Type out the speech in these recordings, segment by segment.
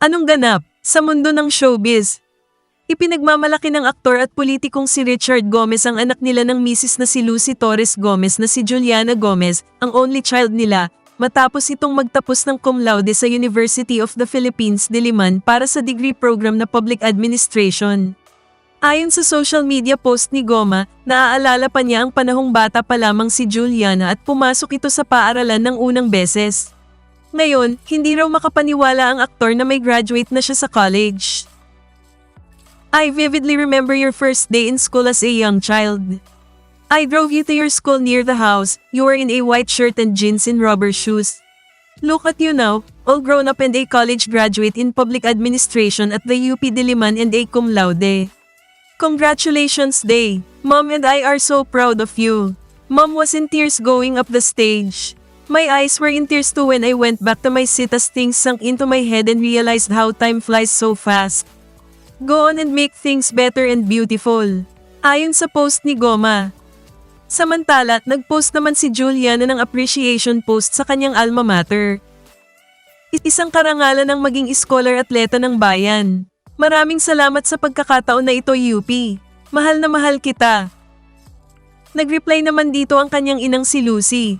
Anong ganap sa mundo ng showbiz? Ipinagmamalaki ng aktor at politikong si Richard Gomez ang anak nila ng misis na si Lucy Torres Gomez na si Juliana Gomez, ang only child nila, matapos itong magtapos ng cum laude sa University of the Philippines Diliman para sa degree program na Public Administration. Ayon sa social media post ni Goma, naaalala pa niya ang panahong bata pa lamang si Juliana at pumasok ito sa paaralan ng unang beses. Ngayon, hindi raw makapaniwala ang aktor na may graduate na siya sa college. I vividly remember your first day in school as a young child. I drove you to your school near the house. You were in a white shirt and jeans and rubber shoes. Look at you now, all grown up and a college graduate in public administration at the UP Diliman and a cum laude. Congratulations, Day. Mom and I are so proud of you. Mom was in tears going up the stage. My eyes were in tears too when I went back to my seat as things sunk into my head and realized how time flies so fast. Go on and make things better and beautiful. Ayon sa post ni Goma. Samantala, nag-post naman si Juliana ng appreciation post sa kanyang alma mater. Isang karangalan ng maging scholar atleta ng bayan. Maraming salamat sa pagkakataon na ito, UP. Mahal na mahal kita. Nag-reply naman dito ang kanyang inang si Lucy.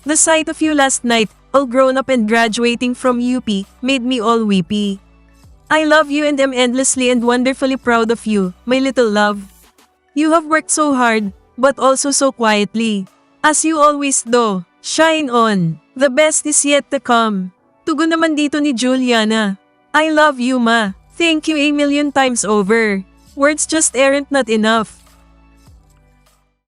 The sight of you last night, all grown up and graduating from UP, made me all weepy. I love you and am endlessly and wonderfully proud of you, my little love. You have worked so hard, but also so quietly. As you always do, shine on. The best is yet to come. Tugon naman dito ni Juliana. I love you, ma. Thank you a million times over. Words just aren't not enough.